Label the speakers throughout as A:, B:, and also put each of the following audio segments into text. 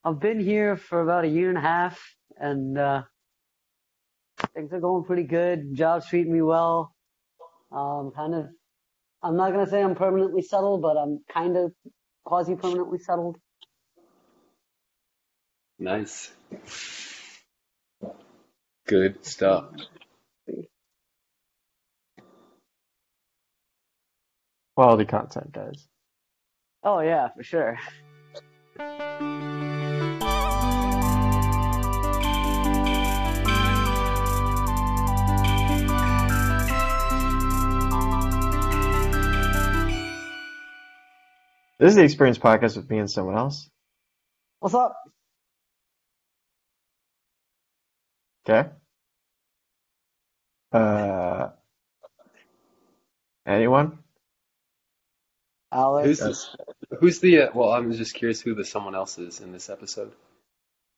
A: I've been here for about a year and a half, and things are going pretty good. Job's treating me well. Kind of. I'm not gonna say I'm permanently settled, but I'm kind of quasi-permanently settled.
B: Nice. Good stuff.
C: Quality content, guys.
A: Oh yeah, for sure.
C: This is the Experience Podcast with me and someone else.
A: What's up,
C: Okay. Uh, anyone?
B: Who's
A: Alex?
B: this? Who's the? Well, I'm just curious who the someone else is in this episode.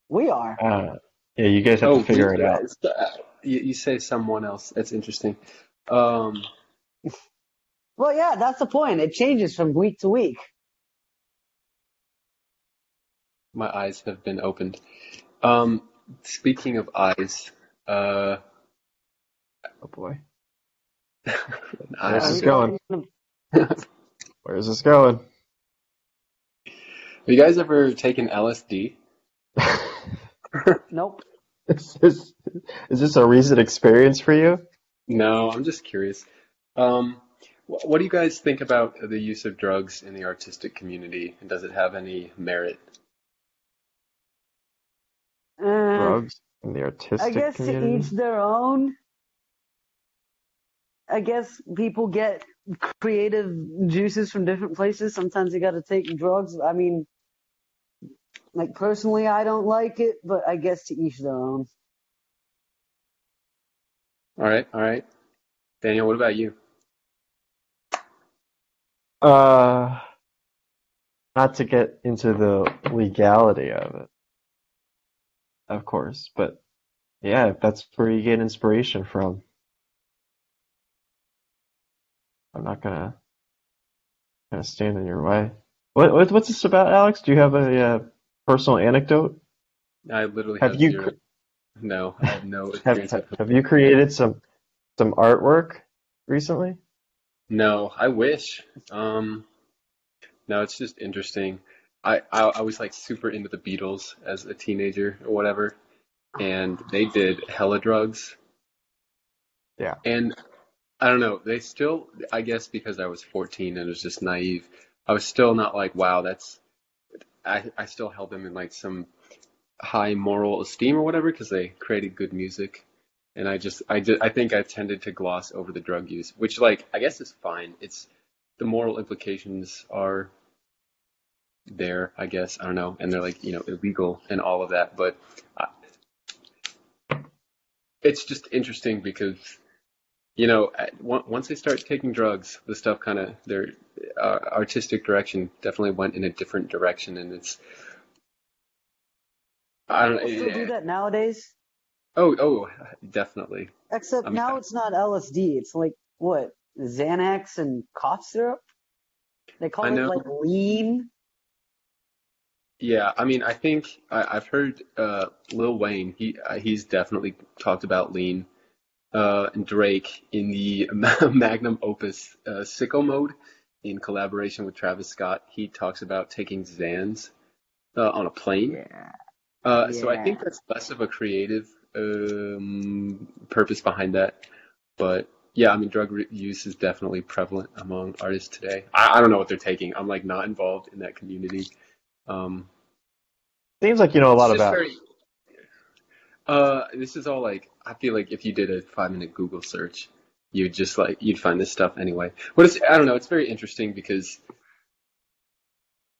A: We are.
C: Yeah, you guys have to
B: Oh,
C: figure it out.
B: guys. You say someone else. That's interesting. Um,
A: Well, yeah, that's the point. It changes from week to week.
B: my eyes have been opened. Speaking of eyes,
C: Oh boy. Where's
A: Are
B: have
C: this
A: we
C: going?
A: talking?
C: Where's this going?
B: you guys ever taken LSD?
A: Nope.
C: Is this, is this a recent experience for you?
B: No, I'm just curious. What do you guys think about the use of drugs in the artistic community? And does it have any merit?
C: Drugs in the
A: I
C: artistic
A: guess to
C: community?
A: each their own. I guess people get creative juices from different places. Sometimes you got to take drugs. I mean, like personally, I don't like it, but I guess to each their own.
B: All right, all right. Daniel, what about you?
C: Uh, Not to get into the legality of it, of course, but yeah, if that's where you get inspiration from, I'm not gonna stand in your way. What's this about, Alex? Do you have a personal anecdote?
B: I literally
C: Have
B: have
C: you
B: zero. No, I have no
C: have
B: experience with.
C: have you created some artwork recently?
B: No, I wish. No, it's just interesting. I was like super into the Beatles as a teenager or whatever, and they did hella drugs.
C: Yeah.
B: And I don't know, they still, I guess because I was 14 and was just naive, I was still not like, wow, I still held them in like some high moral esteem or whatever because they created good music. And I think I tended to gloss over the drug use, which like, I guess is fine. It's the moral implications are there, I guess. I don't know. And they're like, illegal and all of that. But uh, it's just interesting because, once they start taking drugs, the stuff kind of, their artistic direction definitely went in a different direction. And I don't
A: People still do
B: know.
A: that nowadays,
B: Oh, definitely.
A: except
B: I mean,
A: now it's not LSD. It's like what? Xanax and cough syrup? They
B: I
A: call it
B: know.
A: like lean.
B: Yeah, I mean, I think I've heard Lil Wayne. He's definitely talked about lean. And Drake in the magnum opus Sicko Mode in collaboration with Travis Scott. He talks about taking Xans on a plane.
A: Yeah.
B: So I think
A: Yeah.
B: that's less of a creative purpose behind that. But yeah, I mean, use is definitely prevalent among artists today. I don't know what they're taking. I'm like not involved in that community. Um,
C: Seems like you know a
B: it's
C: lot
B: just
C: about.
B: very. This is all like I feel like if you did a 5 minute Google search, you'd find this stuff anyway. I don't know. It's very interesting because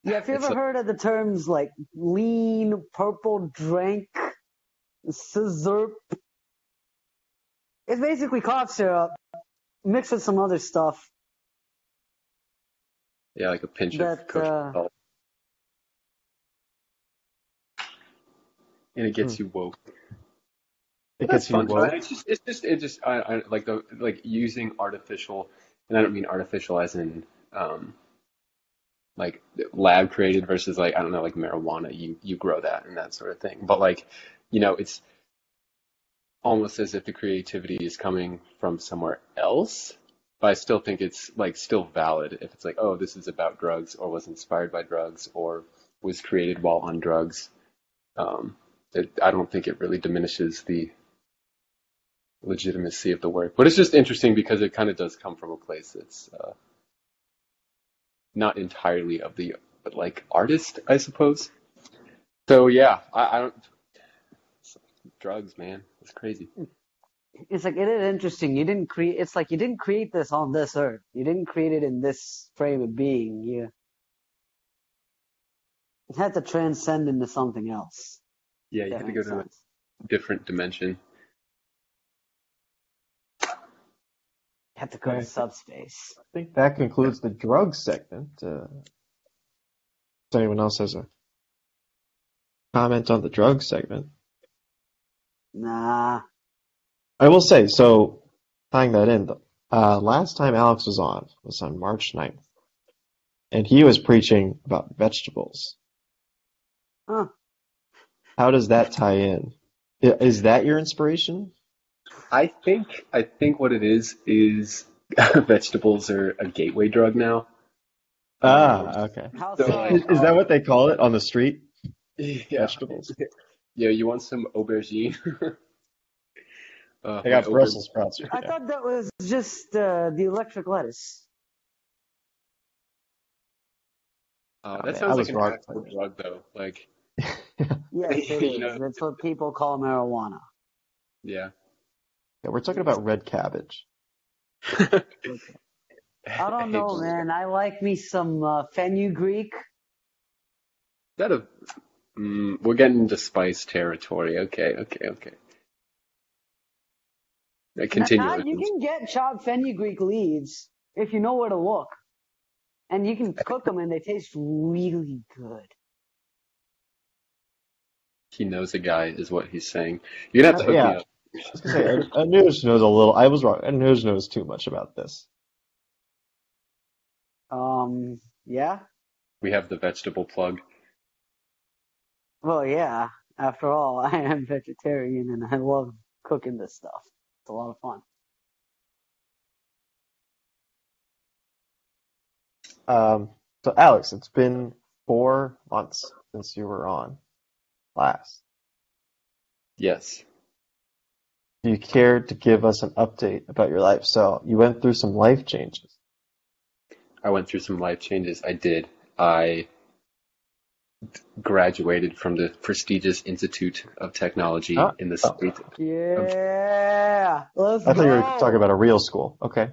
A: Yeah, have you
B: it's
A: ever
B: like
A: heard of the terms like lean, purple drink, scissor? It's basically cough syrup mixed with some other stuff
B: yeah, like a pinch of
A: that,
B: kosher salt, and it
C: Hmm,
B: gets you woke.
C: it
B: But that's
C: gets you
B: fun.
C: woke.
B: I like like using artificial, and I don't mean artificial as in like lab created versus like, I don't know, like marijuana, you grow that and that sort of thing. But like, it's almost as if the creativity is coming from somewhere else. But I still think it's like still valid if it's like, oh, this is about drugs or was inspired by drugs or was created while on drugs. Um, I don't think it really diminishes the legitimacy of the work. But it's just interesting because it kind of does come from a place that's not entirely of the like artist, I suppose. So yeah, I don't drugs, man. It's crazy.
A: It's like, it is interesting. It's like you didn't create this on this earth. You didn't create it in this frame of being. You had to transcend into something else.
B: Yeah, you
A: That
B: had to go
A: makes
B: to
A: sense.
B: a different dimension.
A: You had to go to
C: I
A: subspace.
C: think that concludes the drug segment. If anyone else has a comment on the drug segment.
A: Nah.
C: I will say, so tying that in, last time Alex was on March 9th, and he was preaching about vegetables.
A: Huh.
C: How does that tie in? Is that your inspiration?
B: I think what it is vegetables are a gateway drug now.
C: Ah, okay.
A: How
B: So
A: so?
B: like,
C: Is that what they call it on the street?
B: yeah,
C: Vegetables.
B: yeah. You want some aubergine?
C: I
B: My
C: got Brussels sprouts right
A: I
C: now.
A: thought that was just the electric lettuce.
C: Oh
B: that
C: man, I
B: sounds like
C: was
B: an
C: wrong.
B: actual drug though. Like,
A: Yes, it
B: you
A: is.
B: know,
A: That's what people call marijuana.
B: yeah.
C: Yeah, we're talking about red cabbage.
A: Okay. I don't
B: Hey,
A: know, man. I like me some fenugreek.
B: we're getting into spice territory. Okay. Continue.
A: Nah, you can get chopped fenugreek leaves if you know where to look. And you can cook them and they taste really good.
B: He knows a guy, is what he's saying. You're gonna have to hook me
C: Yeah,
B: up.
C: I was gonna say, Anuj knows a little. I was wrong. Anuj knows too much about this.
A: Yeah.
B: We have the vegetable plug.
A: Well, yeah. After all, I am vegetarian and I love cooking this stuff. It's a lot of fun.
C: So Alex, it's been 4 months since you were on last.
B: Yes.
C: Do you care to give us an update about your life? So you went through some life changes.
B: I went through some life changes. I did. I graduated from the prestigious Institute of Technology
C: Huh?
B: in the
C: Oh,
B: state of
A: Yeah. Let's
C: I thought you were talking
A: go.
C: about a real school. Okay.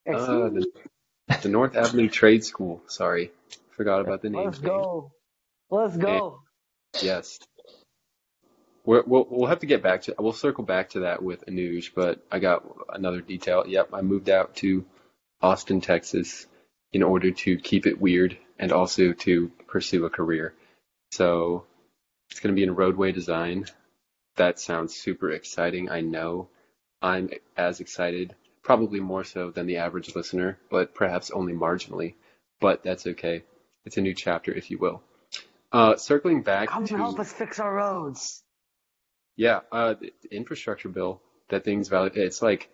A: Excuse
B: the,
A: me.
B: the North Avenue Trade School. Sorry, forgot about the name
A: Let's
B: change.
A: go. Let's
B: And
A: go.
B: yes, we'll have to get back to. We'll circle back to that with Anuj, but I got another detail. Yep, I moved out to Austin, Texas, in order to keep it weird and also to pursue a career. So it's going to be in roadway design. That sounds super exciting. I know I'm as excited, probably more so than the average listener, but perhaps only marginally. But that's okay. It's a new chapter, if you will. Circling back
A: Come help
B: to,
A: us fix our roads.
B: yeah, the infrastructure bill, that thing's valid. It's like,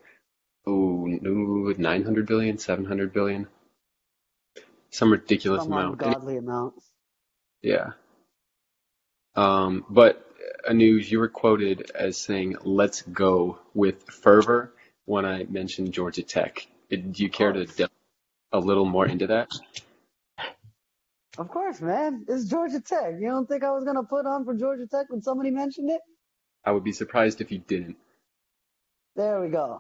B: oh, no, 900 billion, 700 billion, some ridiculous
A: Some
B: amount.
A: ungodly amount.
B: Yeah. But Anuj, you were quoted as saying, let's go with fervor when I mentioned Georgia Tech. Do you
A: Of
B: care to
A: course.
B: delve a little more into that?
A: Of course, man. It's Georgia Tech. You don't think I was going to put on for Georgia Tech when somebody mentioned it?
B: I would be surprised if you didn't.
A: There we go.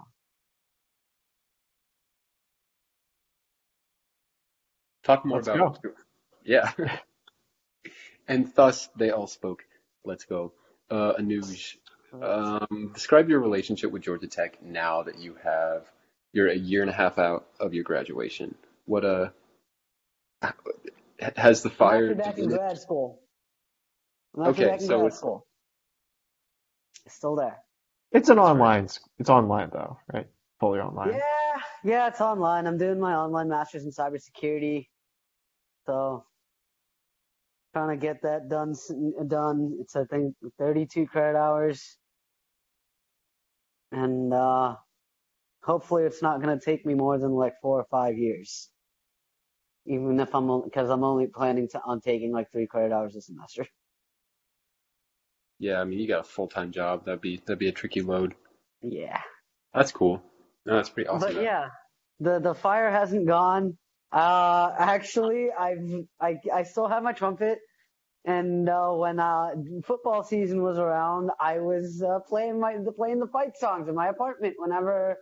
B: Talk more
C: let's
B: about,
C: go.
B: yeah. And thus they all spoke. Let's go. Anuj, describe your relationship with Georgia Tech now that you're a year and a half out of your graduation. What has the
A: I'm
B: fire
A: actually back in
B: diminished?
A: grad school. I'm actually
B: Okay,
A: back in
B: so
A: grad
B: it's
A: school. It's still there.
C: It's an
B: that's right.
C: online. It's online though, right? Fully
A: Yeah,
C: online.
A: yeah, it's online. I'm doing my online master's in cybersecurity. So trying to get that done. It's I think 32 credit hours, and hopefully it's not going to take me more than like 4 or 5 years. Even if because I'm only planning on taking like 3 credit hours a semester.
B: Yeah, I mean, you got a full-time job. That'd be a tricky load.
A: Yeah.
B: That's cool. No, that's pretty awesome
A: But
B: though.
A: yeah, the fire hasn't gone. Actually, I still have my trumpet, and when football season was around, I was playing the fight songs in my apartment whenever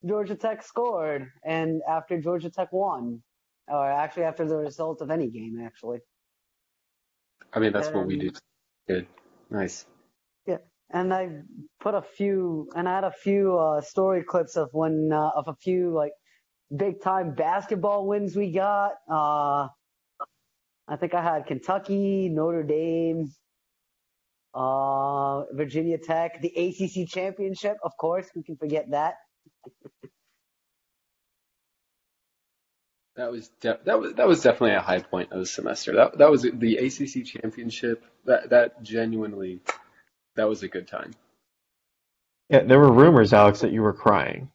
A: Georgia Tech scored, and after Georgia Tech won, or actually after the result of any game, actually.
B: I mean, that's what we do.
A: And
B: Good. Nice.
A: yeah, and I had a few story clips of of a few like big time basketball wins we got. I think I had Kentucky, Notre Dame, Virginia Tech, the ACC championship, of course. Who can forget that?
B: That was definitely a high point of the semester. That was the ACC championship. That genuinely that was a good time.
C: Yeah, there were rumors, Alex, that you were crying.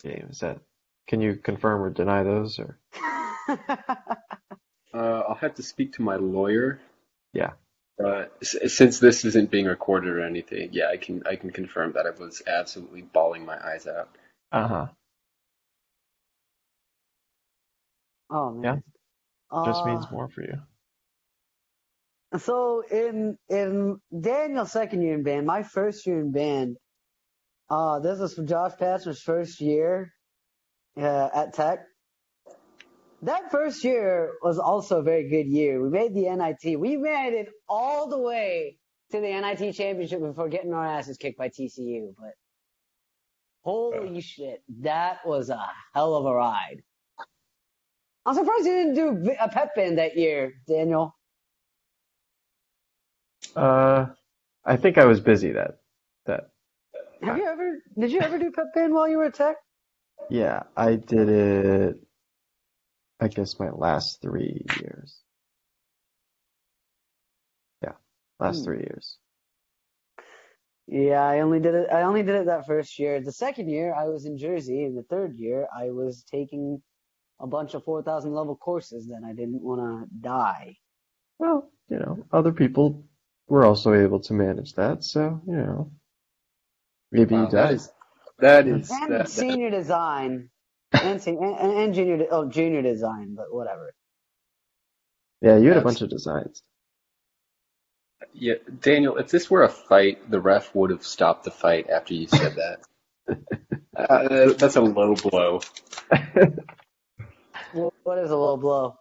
C: James, can you confirm or deny those? Or
B: I'll have to speak to my lawyer.
C: yeah,
B: Since this isn't being recorded or anything, yeah, I can confirm that I was absolutely bawling my eyes out.
C: uh-huh,
A: Oh
C: yeah,
A: man.
C: just
A: Uh,
C: means more for you.
A: so in Daniel's second year in band, my first year in band, this was for Josh Pastner's first year at Tech. That first year was also a very good year. We made the NIT. We made it all the way to the NIT championship before getting our asses kicked by TCU. But
B: Uh,
A: holy shit, that was a hell of a ride. I'm surprised you didn't do a pep band that year, Daniel.
C: Uh, I think I was busy that time.
A: Did you ever do pep band while you were at Tech?
C: Yeah, I did it, I guess my last 3 years. Yeah, last
A: Hmm.
C: 3 years.
A: Yeah, I only did it that first year. The second year I was in Jersey, and the third year I was taking a bunch of 4,000 level courses that I didn't want to die.
C: Well, other people were also able to manage that, so, maybe you
B: wow, that
C: died.
B: is that
C: Yeah.
B: is
A: And
B: that that
A: senior design and junior design, but whatever.
C: Yeah, you had a bunch
B: that's
C: of designs.
B: yeah, Daniel. If this were a fight, the ref would have stopped the fight after you said that. That's a low blow.
A: What is a low blow?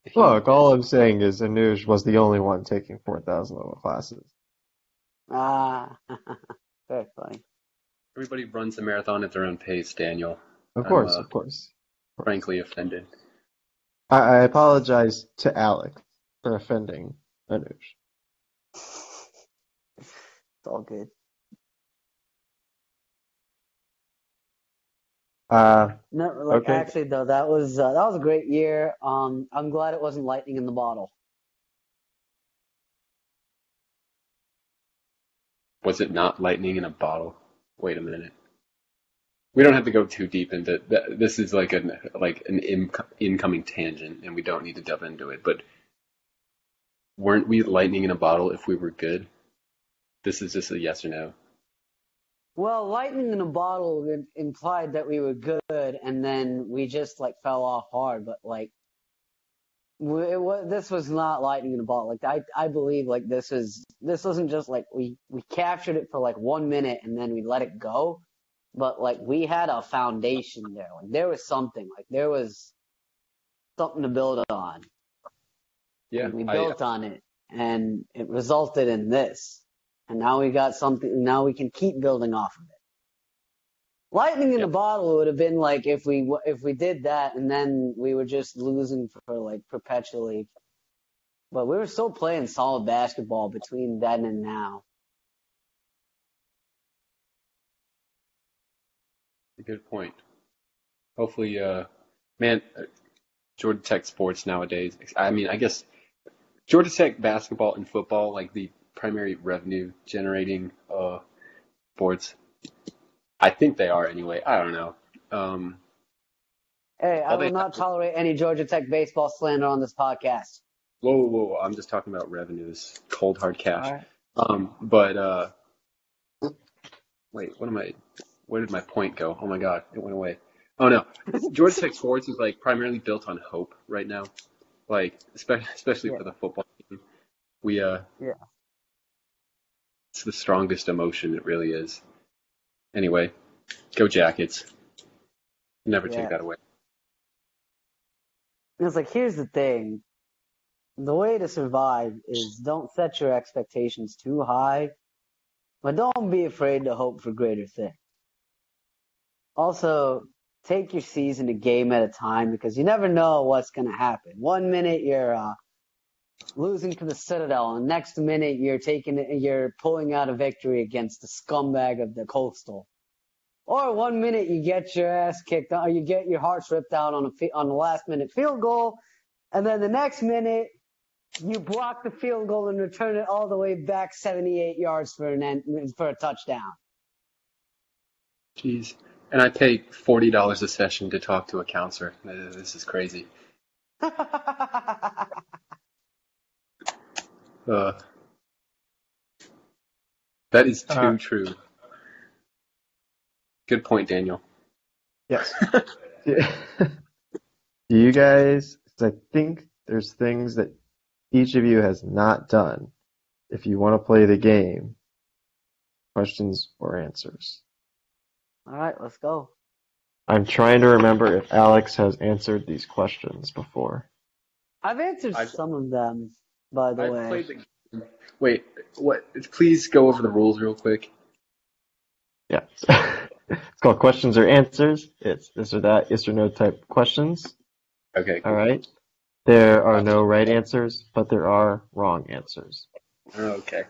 B: If you
C: Look, all I'm saying is Anuj was the only one taking 4,000 level classes.
A: Ah, very funny.
B: Everybody runs the marathon at their own pace, Daniel.
C: Of
B: I'm
C: course, of course, of course.
B: frankly offended.
C: I apologize to Alec for offending Anuj.
A: It's all good.
C: Uh,
A: No, like
C: okay.
A: actually though, that was a great year. I'm glad it wasn't lightning in the bottle.
B: Was it not lightning in a bottle? Wait a minute. We don't have to go too deep into that. This is like an incoming tangent, and we don't need to delve into it. But weren't we lightning in a bottle if we were good? This is just a yes or no.
A: Well, lightning in a bottle implied that we were good, and then we just like fell off hard. But like, this was not lightning in a bottle. Like I believe like this wasn't just like we captured it for like 1 minute and then we let it go. But like we had a foundation there. Like there was something. Like there was something to build on.
B: Yeah,
A: And we
B: I
A: built on it, and it resulted in this. And now we got something. Now we can keep building off of it. Lightning in
B: yeah.
A: a bottle would have been like if we did that, and then we were just losing for like perpetually. But we were still playing solid basketball between then and now.
B: A good point. Hopefully, man. Georgia Tech sports nowadays. I mean, I guess Georgia Tech basketball and football, like the primary revenue generating sports. I think they are anyway. I don't know. Um,
A: Hey, I
B: all
A: will
B: they have
A: not
B: is,
A: tolerate any Georgia Tech baseball slander on this podcast.
B: whoa. I'm just talking about revenues, cold hard
A: All
B: cash.
A: right.
B: But wait, where did my point go? Oh my God, it went away. Oh no, Georgia Tech sports is like primarily built on hope right now. Like especially
A: Yeah,
B: for the football team, we
A: yeah.
B: it's the strongest emotion. It really is. Anyway, go Jackets. Never take
A: Yeah.
B: that away.
A: And it's like, here's the thing. The way to survive is don't set your expectations too high, but don't be afraid to hope for greater things. Also, take your season a game at a time because you never know what's going to happen. One minute you're losing to the Citadel, and next minute you're pulling out a victory against the scumbag of the Coastal. Or one minute you get your ass kicked, or you get your hearts ripped out on the last minute field goal, and then the next minute you block the field goal and return it all the way back 78 yards for a touchdown.
B: Jeez. And I pay $40 a session to talk to a counselor. This is crazy. Uh, that is
C: Uh,
B: too true. Good point, Daniel.
C: yes. Do you guys, 'cause I think there's things that each of you has not done. If you want to play the game, questions or answers.
A: All right, let's go.
C: I'm trying to remember if Alex has answered these questions before.
A: I've answered
B: I've
A: some of them, by the
B: I've
A: way.
B: played the game. Wait, what? Please go over the rules real quick.
C: Yeah. It's called questions or answers. It's this or that, yes or no type questions.
B: Okay,
C: All
B: cool.
C: right. There are no right answers, but there are wrong answers.
B: Okay.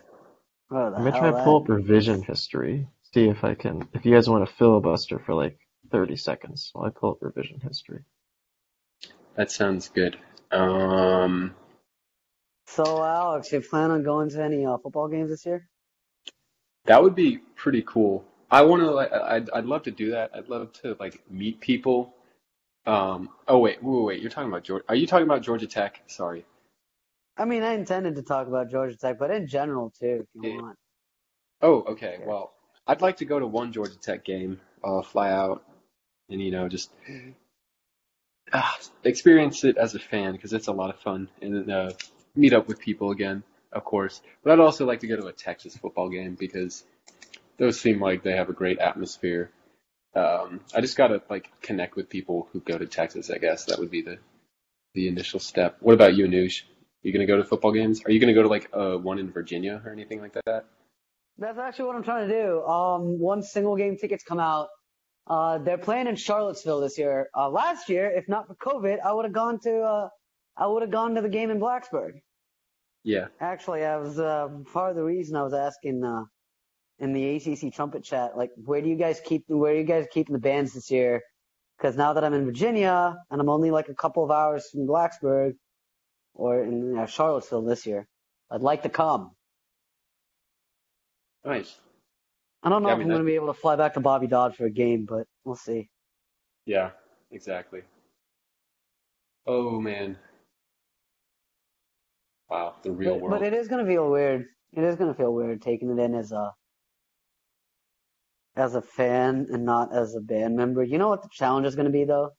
A: What
C: I'm
A: the
C: gonna try
A: hell
C: to pull
A: that
C: up
A: means?
C: revision history. See if I can, if you guys want to filibuster for like 30 seconds while I pull up revision history.
B: That sounds good.
A: So, Alex, you plan on going to any football games this year?
B: That would be pretty cool. I want to like I'd love to do that. I'd love to like meet people. Oh wait. You're talking about Georgia. Are you talking about Georgia Tech? Sorry.
A: I mean, I intended to talk about Georgia Tech, but in general too, if you
B: Yeah.
A: want.
B: Oh, okay.
A: Yeah.
B: Well, I'd like to go to one Georgia Tech game, fly out and just
A: Mhm.
B: experience it as a fan because it's a lot of fun and meet up with people again, of course. But I'd also like to go to a Texas football game because those seem like they have a great atmosphere. I just gotta like connect with people who go to Texas. I guess that would be the initial step. What about you, Noosh? You gonna go to football games? Are you gonna go to like one in Virginia or anything like that?
A: That's actually what I'm trying to do. Once single game tickets come out, they're playing in Charlottesville this year. Last year, if not for COVID, I would have gone to the game in Blacksburg.
B: Yeah.
A: Actually, I was part of the reason I was asking in the ACC trumpet chat, like, where are you guys keeping the bands this year? Because now that I'm in Virginia and I'm only like a couple of hours from Blacksburg or in Charlottesville this year, I'd like to come.
B: Nice.
A: I don't
B: Yeah,
A: know
B: I
A: if
B: mean
A: I'm going
B: that.
A: to be able to fly back to Bobby Dodd for a game, but we'll see.
B: Yeah. Exactly. Oh man. Wow. The real
A: But
B: world.
A: it is going to feel weird. It is going to feel weird taking it in as a fan and not as a band member. You know what the challenge is going to be though?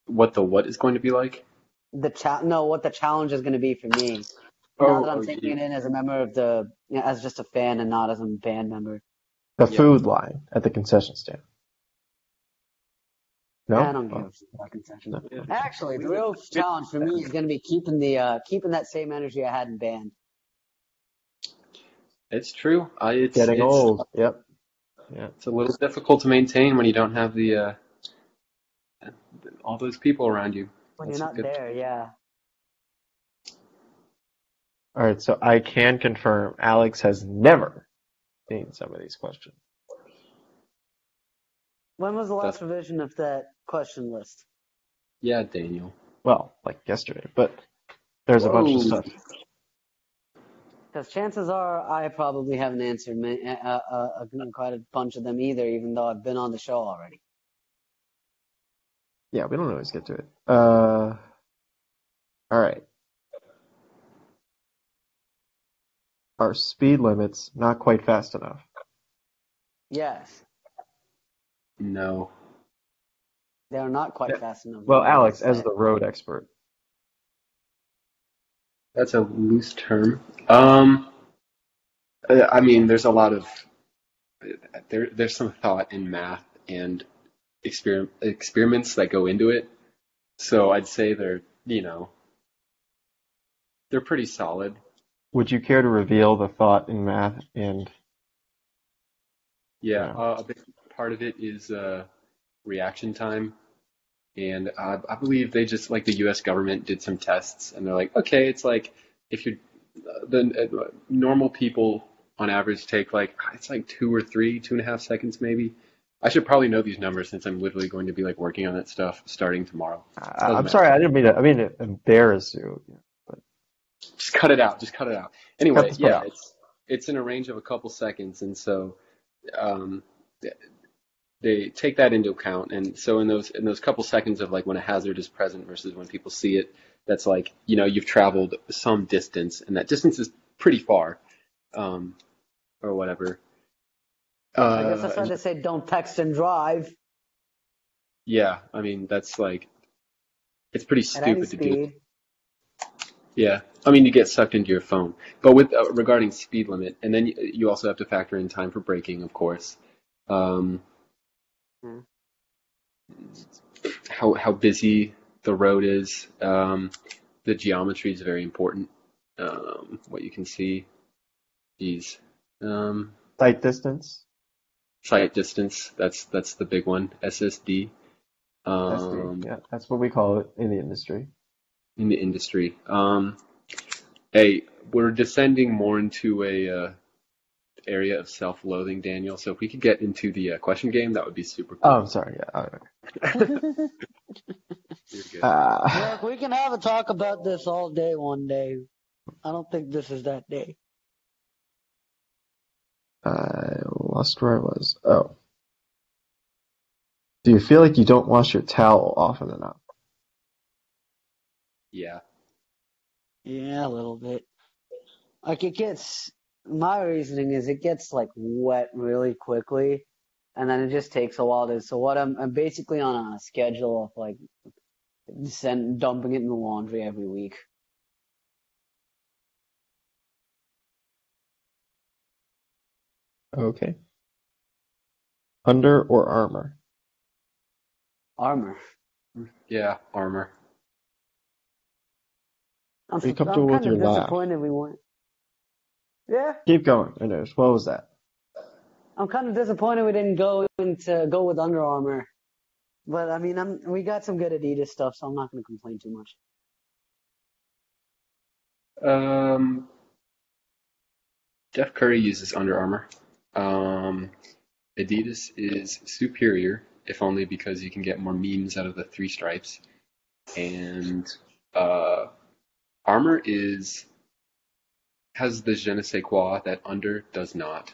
B: What the what is going to be like?
A: No, what the challenge is going to be for me. Now
B: Oh,
A: that I'm
B: oh,
A: taking it in as a member of as just a fan and not as a band member.
C: The
B: yeah.
C: food line at the concession stand.
A: I
C: No?
A: don't give
C: Oh,
A: a shit about concessions.
C: no.
B: Yeah.
A: Actually,
B: We
A: the
B: would.
A: real challenge for me is going to be keeping that same energy I had in band.
B: It's true.
C: Getting old. Yep. Yeah.
B: It's a little difficult to maintain when you don't have the all those people around you.
A: When you're
B: That's a
A: not
B: good.
A: there, yeah.
C: All right. So I can confirm Alex has never seen some of these questions.
A: When was the
B: That's
A: last revision of that question list?
B: yeah, Daniel.
C: Well, like yesterday, but there's a bunch of
B: Whoa.
C: stuff.
A: Because chances are I probably haven't answered quite a bunch of them either, even though I've been on the show already.
C: Yeah, we don't always get to it. All right. Are speed limits not quite fast enough?
A: Yes,
B: No.
A: they are not quite
C: Yeah.
A: fast enough,
C: Well,
A: is what I
C: Alex, as
A: said.
C: the road expert,
B: That's a loose term. I mean, there's a lot of there's some thought in math and experiments that go into it. So I'd say they're pretty solid.
C: would you care to reveal the thought in math and, you
B: Yeah,
C: know,
B: a big part of it is reaction time, and I believe they just like the U.S. government did some tests, and they're like, okay, it's like if you the normal people on average take like it's like 2 or 3, 2.5 seconds maybe. I should probably know these numbers since I'm literally going to be like working on that stuff starting tomorrow. Doesn't
C: I'm
B: matter.
C: sorry, I didn't mean to embarrass you, but
B: Just cut it out. Just cut it out.
C: cut
B: Anyway,
C: this part
B: yeah,
C: out.
B: it's in a range of a couple seconds, and so um, they take that into account. And so in those couple seconds of like when a hazard is present versus when people see it, that's like you've traveled some distance, and that distance is pretty far, um, or whatever.
A: I guess that's why
B: And
A: they say don't text and drive
B: yeah, I mean that's like it's pretty
A: at any
B: stupid to do.
A: speed.
B: Yeah, I mean you get sucked into your phone. But with regarding speed limit, and then you also have to factor in time for braking, of course. Um,
A: Hmm.
B: how busy the road is. The geometry is very important. What you can see, geez. Um,
C: Sight distance,
B: Sight distance, that's the big one. SSD.
C: SD,
B: Um,
C: yeah, that's what we call it in the industry.
B: in the industry. Hey, we're descending more into a area of self-loathing, Daniel. So if we could get into the question game, that would be super
C: Oh,
B: cool.
C: I'm sorry, yeah. All
B: You're good.
C: right.
A: Look, we can have a talk about this all day one day. I don't think this is that day.
C: I lost where I was. Oh. Do you feel like you don't wash your towel often enough?
B: Yeah.
A: Yeah, a little bit. Like my reasoning is it gets like wet really quickly and then it just takes a while to, so I'm basically on a schedule of like dumping it in the laundry every week.
C: Okay. Under or Armour?
A: Armor.
B: Yeah, armor.
C: Are you
A: I'm
C: comfortable with
A: kind
C: your
A: of
C: laugh?
A: disappointed we weren't. Yeah,
C: Keep going. I know. What was that?
A: I'm kind of disappointed we didn't go with Under Armour. But I mean, we got some good Adidas stuff, so I'm not going to complain too much.
B: Um, Steph Curry uses Under Armour. Um, Adidas is superior, if only because you can get more memes out of the three stripes. And uh, Armour has the je ne sais quoi that Under does not.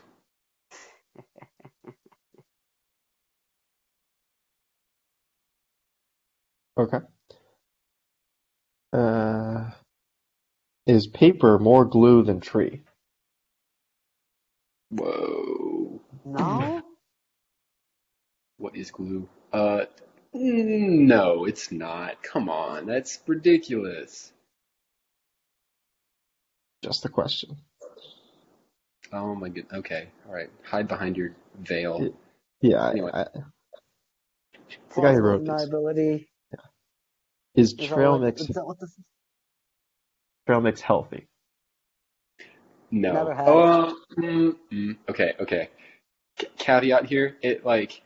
C: Okay. Uh, is paper more glue than tree?
B: Whoa.
A: No?
B: What is glue? No, it's not. Come on, that's ridiculous.
C: Just a question.
B: Oh my god. Okay, all right. Hide behind your veil.
C: Y- Yeah,
B: Anyway,
C: the guy who
A: Plausible
C: wrote these.
A: deniability.
C: Is
A: Is that what this is?
C: trail mix healthy?
B: no.
A: Never had it.
B: Oh, okay, okay. Caveat here, it like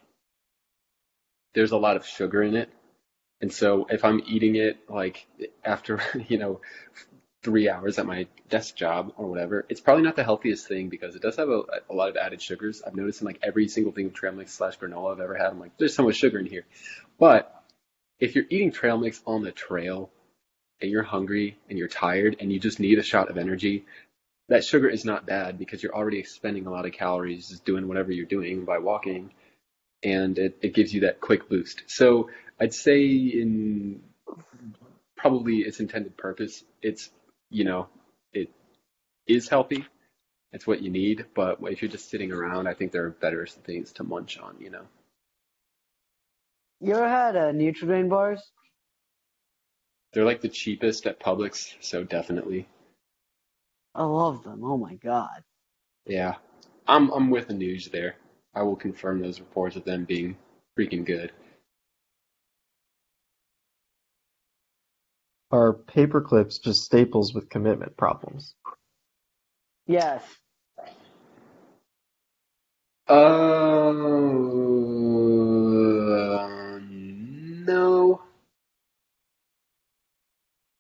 B: there's a lot of sugar in it, and so if I'm eating it like after 3 hours at my desk job or whatever. It's probably not the healthiest thing because it does have a lot of added sugars. I've noticed in like every single thing of trail mix slash granola I've ever had, I'm like, there's so much sugar in here. But if you're eating trail mix on the trail and you're hungry and you're tired and you just need a shot of energy, that sugar is not bad because you're already expending a lot of calories just doing whatever you're doing by walking, and it gives you that quick boost. So I'd say in probably its intended purpose, it's, you know, it is healthy. It's what you need, but if you're just sitting around, I think there are better things to munch on.
A: You ever had Nutrigrain bars?
B: They're like the cheapest at Publix, so definitely.
A: I love them. Oh my God.
B: Yeah. I'm with the news there. I will confirm those reports of them being freaking good.
C: Are paper clips just staples with commitment problems?
A: Yes.
B: No.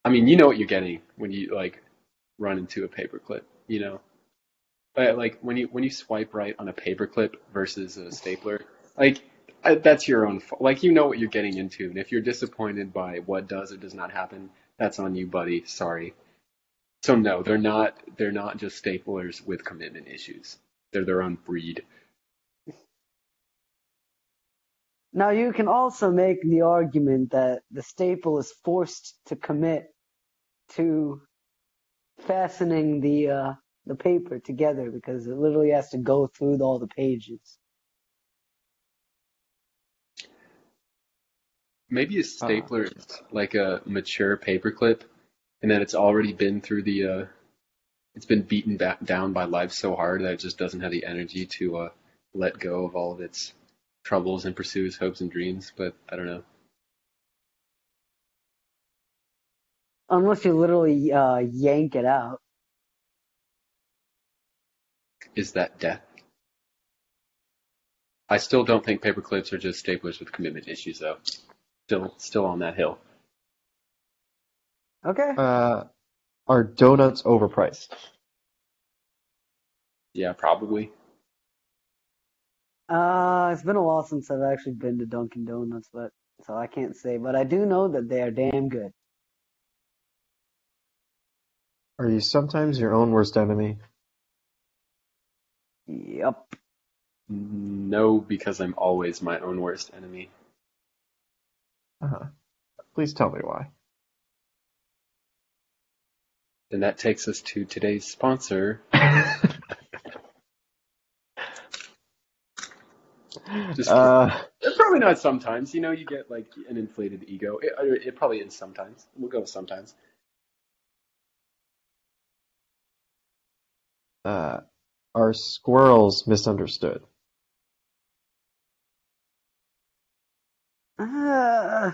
B: I mean, you know what you're getting when you like run into a paperclip. Like when you swipe right on a paperclip versus a stapler, like that's your own fault. Like you know what you're getting into, and if you're disappointed by what does or does not happen, that's on you, buddy. Sorry. So no, they're not just staplers with commitment issues. They're their own breed.
A: Now you can also make the argument that the staple is forced to commit to fastening the paper together because it literally has to go through all the pages.
B: Maybe a
C: Uh,
B: stapler is like a mature paperclip, and that it's already been through it's been beaten back down by life so hard that it just doesn't have the energy to let go of all of its troubles and pursue its hopes and dreams. But I don't know.
A: Unless you literally yank it out.
B: Is that death? I still don't think paperclips are just staplers with commitment issues, though. Still on that hill.
A: Okay.
C: are donuts overpriced?
B: Yeah, probably.
A: It's been a while since I've actually been to Dunkin' Donuts, but so I can't say, but I do know that they are damn good.
C: Are you sometimes your own worst enemy?
A: Yep.
B: No, because I'm always my own worst enemy.
C: Uh-huh. Please tell me why.
B: And that takes us to today's sponsor. Just kidding. It's probably not sometimes. You get like an inflated ego. It probably is sometimes. We'll go with sometimes.
C: uh, are squirrels misunderstood?
A: Uh,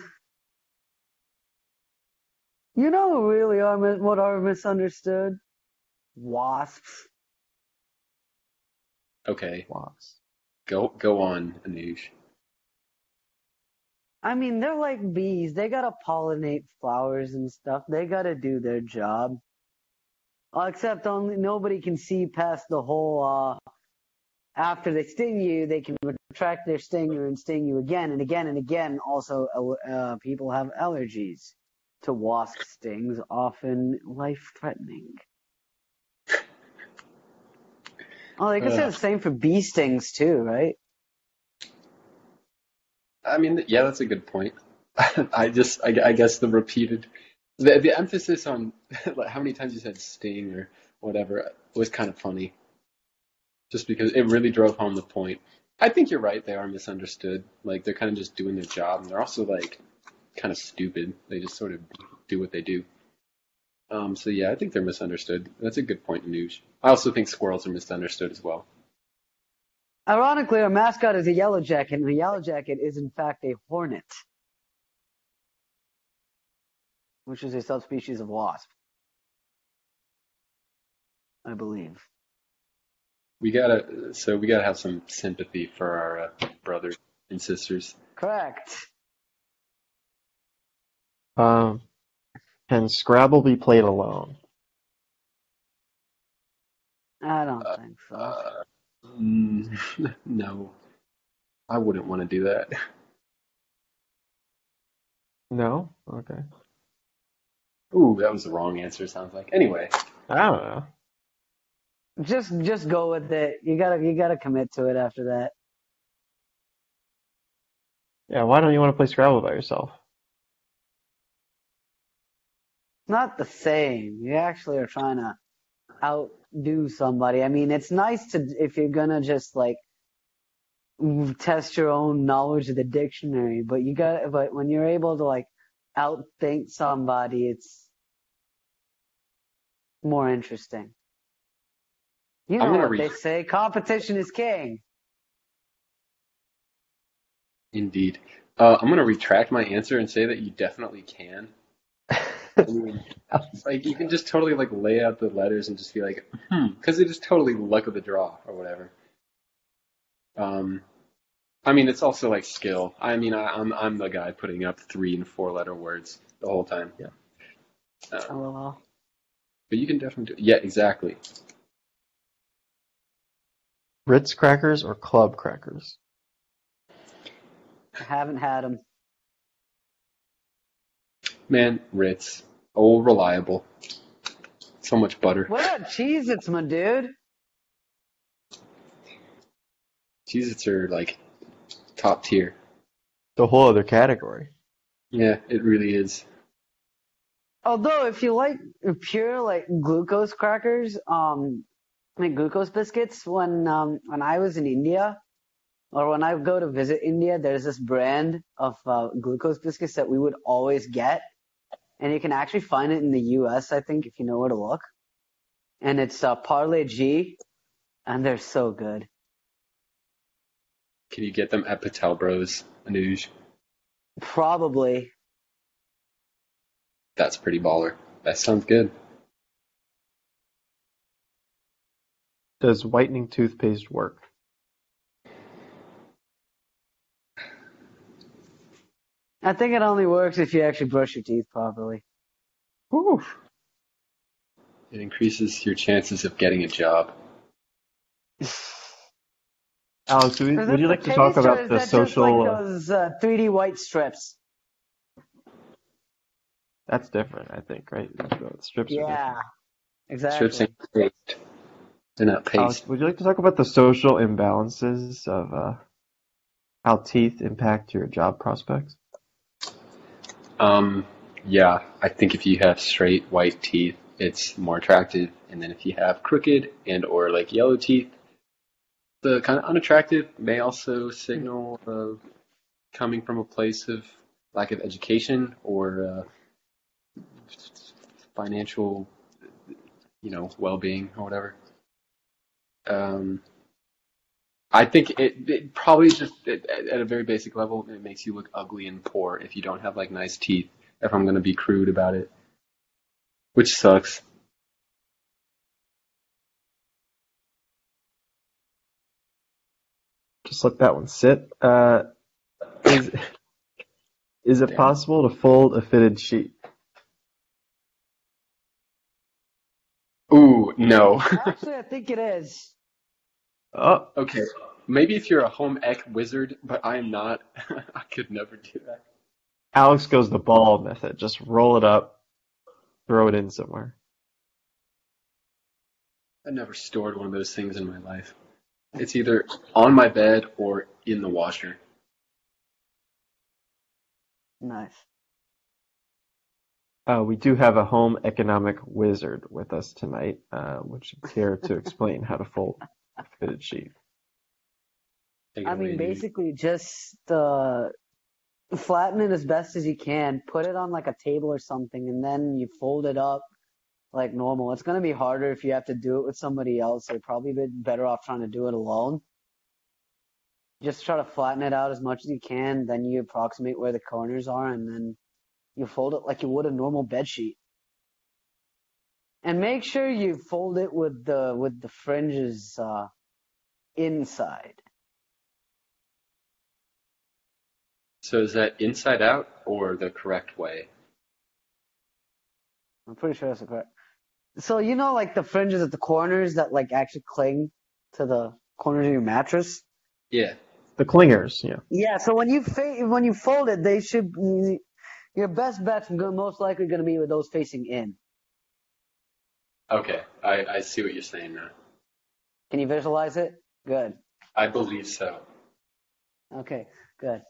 A: you know who really what are misunderstood? Wasps.
B: Okay,
C: Wasps.
B: go on, Anuj.
A: I mean, they're like bees. They gotta pollinate flowers and stuff. They gotta do their job. Except only nobody can see past the whole. After they sting you, they can retract their stinger and sting you again and again and again. Also, people have allergies to wasp stings, often life-threatening. Oh, they could say
B: Uh,
A: the same for bee stings too, right?
B: I mean, yeah, that's a good point. I guess the emphasis on like how many times you said sting or whatever was kind of funny, just because it really drove home the point. I think you're right. They are misunderstood. Like they're kind of just doing their job, and they're also like kind of stupid. They just sort of do what they do. So yeah, I think they're misunderstood. That's a good point, Nuge. I also think squirrels are misunderstood as well.
A: Ironically, our mascot is a yellow jacket, and a yellow jacket is in fact a hornet, which is a subspecies of wasp, I believe.
B: We gotta have some sympathy for our brothers and sisters.
A: Correct.
C: Um, can Scrabble be played alone?
A: I don't think so.
B: Uh, no, I wouldn't want to do that.
C: No? Okay.
B: Ooh, that was the wrong answer, sounds like. Anyway,
C: I don't know.
A: Just go with it. You gotta commit to it after that.
C: Yeah, why don't you want to play Scrabble by yourself?
A: It's not the same. You actually are trying to outdo somebody. I mean, it's nice to if you're gonna just like test your own knowledge of the dictionary, but when you're able to like outthink somebody, it's more interesting. You
B: I'm
A: know
B: gonna
A: what
B: re
A: they say, competition is king.
B: indeed. I'm gonna retract my answer and say that you definitely can. I mean, like you can just totally like lay out the letters and just be like, because it is totally luck of the draw or whatever. Um, I mean, it's also like skill. I mean, I'm the guy putting up 3 and 4 letter words the whole time.
C: Yeah.
B: Um,
A: LOL.
B: but you can definitely do it. Yeah, exactly.
C: Ritz crackers or club crackers?
A: I haven't had them.
B: Man, Ritz, oh reliable, so much butter.
A: What about Cheez-Its, my dude?
B: Cheez-Its are like top tier.
C: The whole other category.
B: Yeah, it really is.
A: Although, if you like pure like glucose crackers, like glucose biscuits, when I was in India or when I go to visit India, there's this brand of glucose biscuits that we would always get, and you can actually find it in the U.S. I think if you know where to look, and it's Parle G, and they're so good.
B: Can you get them at Patel Bros, Anuj?
A: Probably.
B: That's pretty baller. That sounds good.
C: Does whitening toothpaste work?
A: I think it only works if you actually brush your teeth properly.
C: Whew.
B: It increases your chances of getting a job.
C: Alex,
A: Is
C: would
A: it
C: you
A: the
C: like to talk
A: taste, or
C: about
A: is
C: the
A: that just like
C: social?
A: those 3D white strips?
C: That's different, I think, right? The strips are different.
A: Yeah,
B: Strips
A: exactly.
B: ain't paste. They're not
C: Alex,
B: paste.
C: would you like to talk about the social imbalances of how teeth impact your job prospects?
B: Um, yeah, I think if you have straight white teeth, it's more attractive. And then if you have crooked and or like yellow teeth, the kind of unattractive may also signal coming from a place of lack of education or financial, well-being or whatever. Um, I think it probably just at a very basic level, it makes you look ugly and poor if you don't have like nice teeth. If I'm gonna be crude about it, which sucks.
C: Just let that one sit. Is is it
B: Damn.
C: possible to fold a fitted sheet?
B: Ooh, no.
A: Actually, I think it is.
C: Oh,
B: Okay, maybe if you're a home ec wizard, but I am not. I could never do that.
C: Alex goes the ball method. Just roll it up, throw it in somewhere.
B: I never stored one of those things in my life. It's either on my bed or in the washer.
A: Nice.
C: We do have a home economic wizard with us tonight, would you care to explain how to fold a fitted sheet?
B: Take it
A: I
B: away,
A: mean,
B: dude.
A: basically, just flatten it as best as you can. Put it on like a table or something, and then you fold it up like normal. It's gonna be harder if you have to do it with somebody else. So you're probably a bit better off trying to do it alone. Just try to flatten it out as much as you can. Then you approximate where the corners are, and then you fold it like you would a normal bed sheet. And make sure you fold it with the fringes inside.
B: So is that inside out or the correct way?
A: I'm pretty sure that's correct. So you know, like the fringes at the corners that like actually cling to the corners of your mattress.
B: Yeah.
C: The clingers, yeah.
A: Yeah. So when you fold it, they should. Your best bet's most likely going to be with those facing in.
B: Okay. I see what you're saying now.
A: Can you visualize it? Good.
B: I believe so.
A: Okay. Good.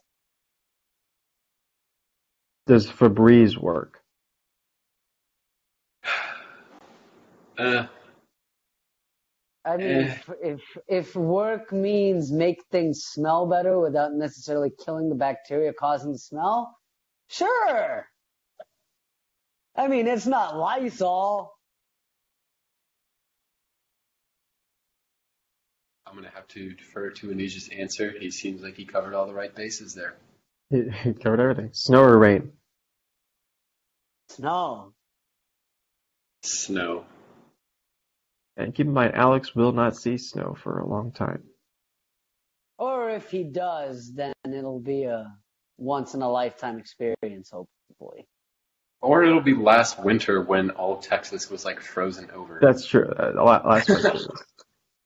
C: Does Febreze work?
B: Uh,
A: I mean,
B: eh.
A: if work means make things smell better without necessarily killing the bacteria causing the smell, sure. I mean, it's not Lysol.
B: I'm gonna have to defer to Anuj's answer. He seems like he covered all the right bases there.
C: He covered everything. Snow or rain?
A: Snow.
B: Snow.
C: And keep in mind, Alex will not see snow for a long time.
A: Or if he does, then it'll be a once in a lifetime experience, hopefully.
B: Or it'll be last winter when all of Texas was like frozen over.
C: That's true. Last winter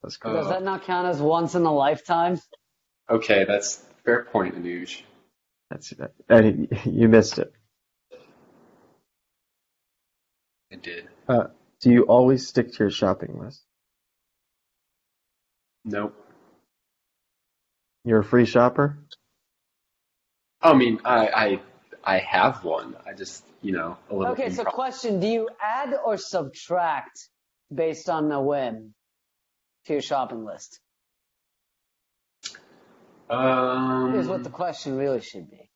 C: was cool.
A: Does that not count as once in a lifetime?
B: Okay, that's fair point, Anuj.
C: That's and you missed it.
B: I did.
C: Do you always stick to your shopping list?
B: Nope.
C: You're a free shopper?
B: I mean, I have one. I just, a little.
A: Okay, so question, do you add or subtract based on a whim to your shopping list? Is what the question really should be.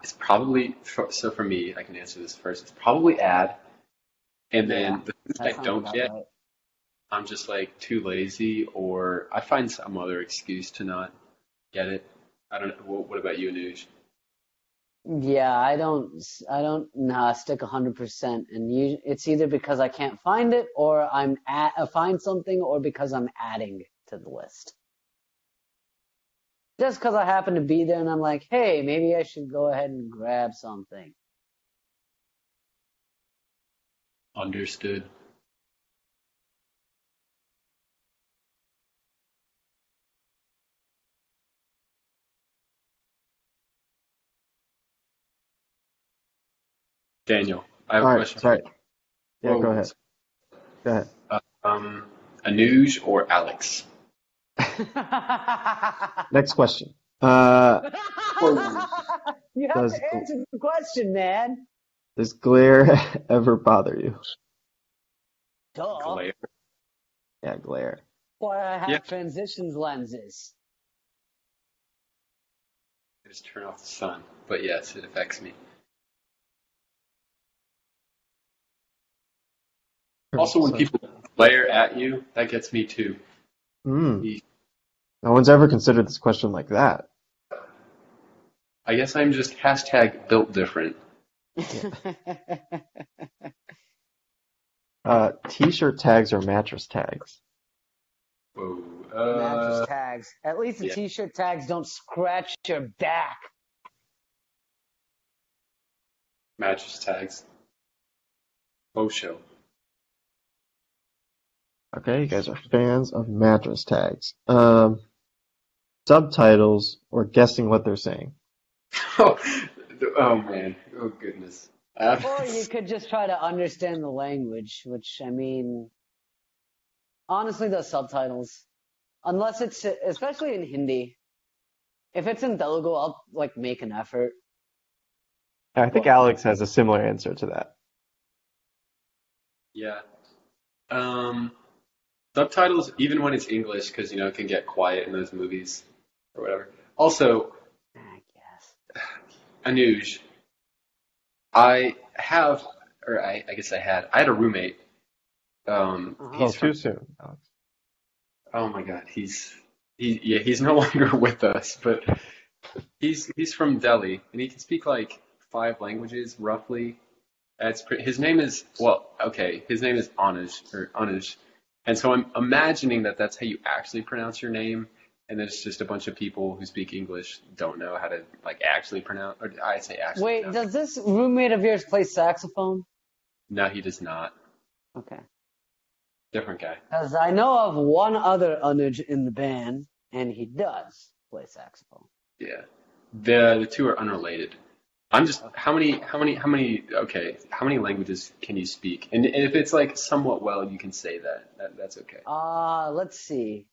B: It's probably, so for me, I can answer this first. It's probably add, and then the things I don't get,
A: right.
B: I'm just like too lazy, or I find some other excuse to not get it. I don't know. What about you, Anuj?
A: Yeah, I don't stick 100%, and it's either because I can't find it, or I find something, or because I'm adding to the list. Just because I happen to be there, and I'm like, hey, maybe I should go ahead and grab something.
B: Understood. Daniel, I have a question for
C: Sorry.
B: you.
C: Yeah,
B: Whoa.
C: go ahead. Go ahead.
B: Anuj or Alex?
C: Next question.
A: You have to answer the question, man.
C: Does glare ever bother you?
A: Duh.
B: Glare.
C: Yeah, glare.
A: Why I have
B: Yeah.
A: transitions lenses.
B: I just turn off the sun, but yes, it affects me. Also, when people glare at you, that gets me too.
C: No one's ever considered this question like that.
B: I guess I'm just hashtag built different.
C: T-shirt tags or mattress tags?
B: Whoa.
A: Mattress tags. At least the
B: yeah.
A: t-shirt tags don't scratch your back.
B: Mattress tags. Oh, show.
C: Okay, you guys are fans of mattress tags. Subtitles or guessing what they're saying?
B: Oh man. Oh, goodness.
A: Or you could just try to understand the language, which, I mean, honestly, the subtitles. Unless it's, especially in Hindi. If it's in Telugu, I'll, like, make an effort.
C: I think Alex has a similar answer to that.
B: Yeah. Subtitles, even when it's English, because, it can get quiet in those movies or whatever. Also,
A: I guess.
B: Anuj, I guess I had a roommate. He's
C: Too soon, Alex.
B: Oh my God, he's no longer with us, but he's from Delhi and he can speak like 5 languages roughly. His name is Anuj, and so I'm imagining that that's how you actually pronounce your name, and then it's just a bunch of people who speak English don't know how to like actually pronounce, or I say actually.
A: Wait, does this roommate of yours play saxophone?
B: No, he does not.
A: Okay.
B: Different guy.
A: Because I know of one other Anuj in the band, and he does play saxophone.
B: Yeah. The two are unrelated. I'm just
A: Okay.
B: how many languages can you speak? And if it's like somewhat well, you can say that's okay.
A: Let's see.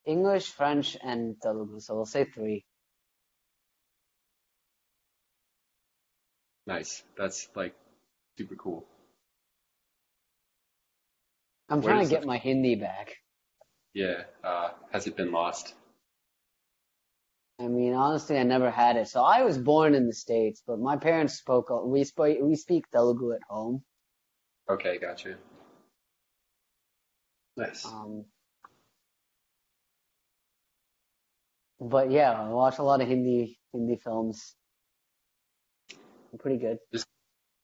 A: English, French, and Telugu. So we'll say three.
B: Nice. That's like super cool.
A: I'm
B: Where
A: trying
B: does
A: to
B: the
A: get my Hindi back.
B: yeah, has it been lost?
A: I mean, honestly, I never had it. So I was born in the States, but my parents we speak Telugu at home.
B: Okay, gotcha. Nice.
A: Um, but yeah, I watch a lot of Hindi films. I'm pretty good.
B: Just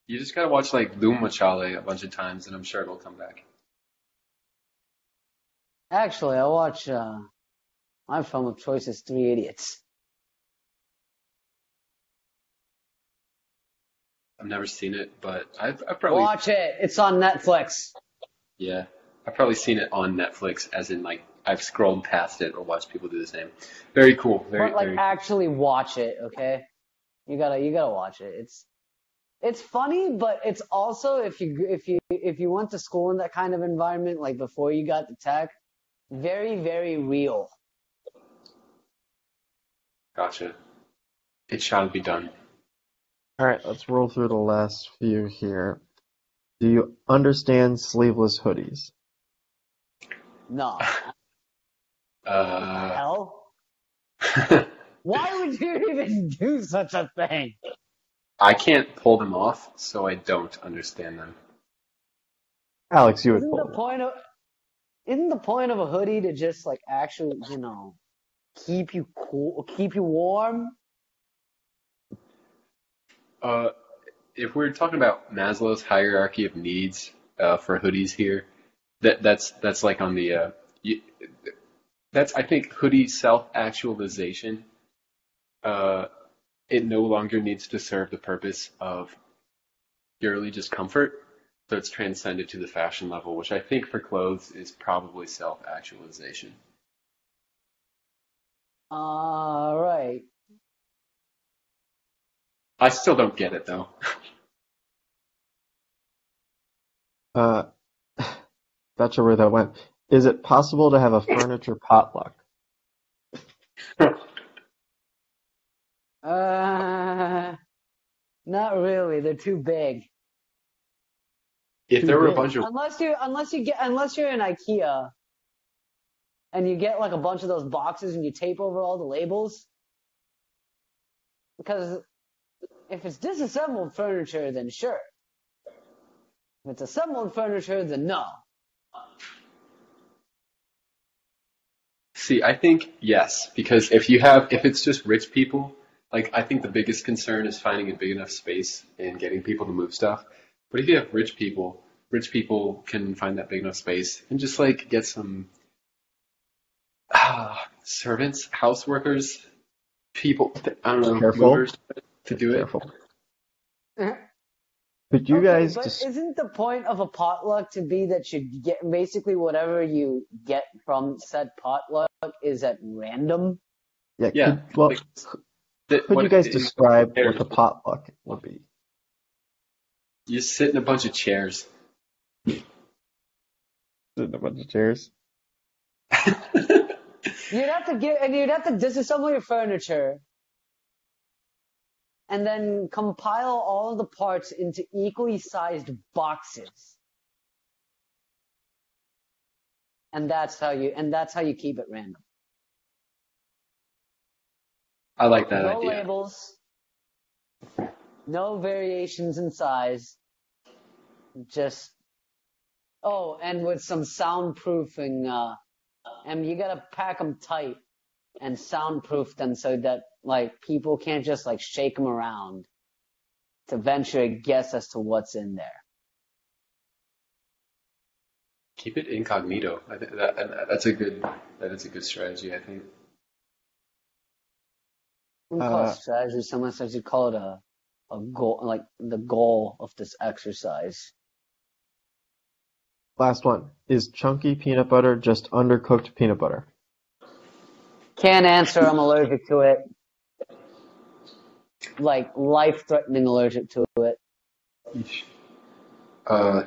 B: you just gotta watch like Doom Machale a bunch of times, and I'm sure it'll come back.
A: Actually, I watch my film of choice is Three Idiots.
B: I've never seen it, but I've probably
A: Watch it. It's on Netflix.
B: yeah, I've probably seen it on Netflix, as in like I've scrolled past it or watched people do the same. Very cool.
A: But like
B: Very.
A: actually watch it, okay? You gotta watch it. It's funny, but it's also if you went to school in that kind of environment, like before you got the tech, very, very real.
B: Gotcha. It shall be done.
C: All right, let's roll through the last few here. Do you understand sleeveless hoodies?
A: No. What the
B: Uh,
A: hell? Why would you even do such a thing?
B: I can't pull them off, so I don't understand them.
C: Alex, you would
A: Isn't the
C: pull them off.
A: point of isn't the point of a hoodie to just like actually, keep you cool, keep you warm?
B: Uh, if we're talking about Maslow's hierarchy of needs for hoodies here, that's like on the you, that's I think hoodie self-actualization. Uh, it no longer needs to serve the purpose of purely just comfort, so it's transcended to the fashion level, which I think for clothes is probably self-actualization.
A: Right.
B: I still don't get it though.
C: Uh, not sure where that went. Is it possible to have a furniture potluck?
A: Uh, Not really. They're too big.
B: If
C: Too
B: there were a
C: big.
B: bunch of
A: Unless you're in IKEA and you get like a bunch of those boxes and you tape over all the labels. Because if it's disassembled furniture, then sure. If it's assembled furniture, then no.
B: See, I think yes, because if it's just rich people, like I think the biggest concern is finding a big enough space and getting people to move stuff. But if you have rich people can find that big enough space and just like get some servants, house workers, people, I don't know,
C: Careful.
B: movers to do it.
C: Careful. Could you
A: Okay,
C: guys
A: but
C: just
A: isn't the point of a potluck to be that you get basically whatever you get from said potluck is at random?
C: yeah,
B: Yeah, like
C: could you guys
B: in
C: describe what the potluck would be?
B: you sit in a bunch of chairs.
C: Sit in a bunch of chairs.
A: You'd have to disassemble your furniture and then compile all the parts into equally sized boxes. And that's how you keep it random.
B: I like that
A: No
B: idea.
A: labels, no variations in size, just and with some soundproofing, and you gotta pack them tight and soundproof them so that like people can't just like shake them around to venture a guess as to what's in there.
B: Keep it incognito. I think that is a good strategy, I think.
A: We call it strategy. Someone says you call it a goal, like the goal of this exercise.
C: Last one. Is chunky peanut butter just undercooked peanut butter?
A: Can't answer. I'm allergic to it. Like life-threatening allergic to it.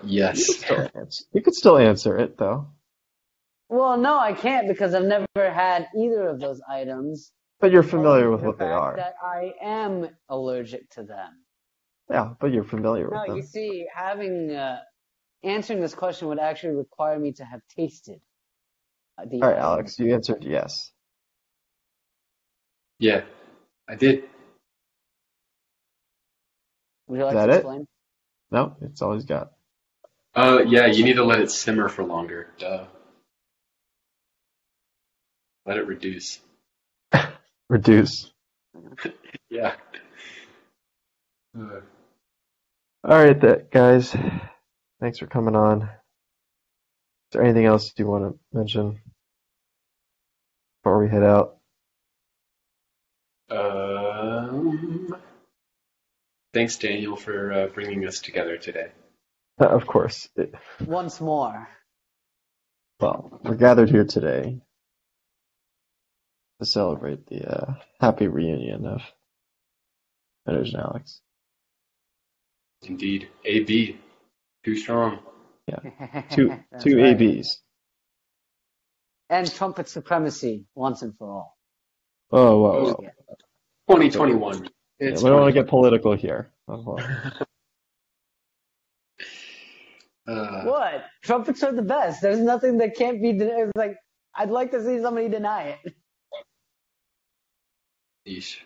B: Yes.
C: You could still answer it, though.
A: Well, no, I can't because I've never had either of those items.
C: But you're familiar with
A: The
C: what they
A: fact
C: are.
A: that I am allergic to them.
C: Yeah, but you're familiar
A: No,
C: with them.
A: you see, answering this question would actually require me to have tasted the
C: All right,
A: item.
C: Alex, you answered yes.
B: Yeah, I did.
A: Would you
C: Is
A: like
C: that
A: to
C: it?
A: explain?
C: No, it's all he's got.
B: Yeah, you need to let it simmer for longer. Duh. Let it reduce.
C: Reduce.
B: Yeah.
C: All right, guys. Thanks for coming on. Is there anything else you want to mention before we head out?
B: Thanks, Daniel, for bringing us together today.
C: Of course.
A: Once more.
C: Well, we're gathered here today to celebrate the happy reunion of Anuj and Alex.
B: Indeed. AB. Too strong.
C: Yeah,
A: That's
C: two
A: right.
C: ABs.
A: And trumpet supremacy once and for all.
C: Oh, whoa.
B: 2021.
C: Yeah,
B: It's
C: we don't want to
B: 2021.
C: get political here.
A: What? Trumpets are the best. There's nothing that can't be denied. It's like, I'd like to see somebody deny it.
B: Yeesh.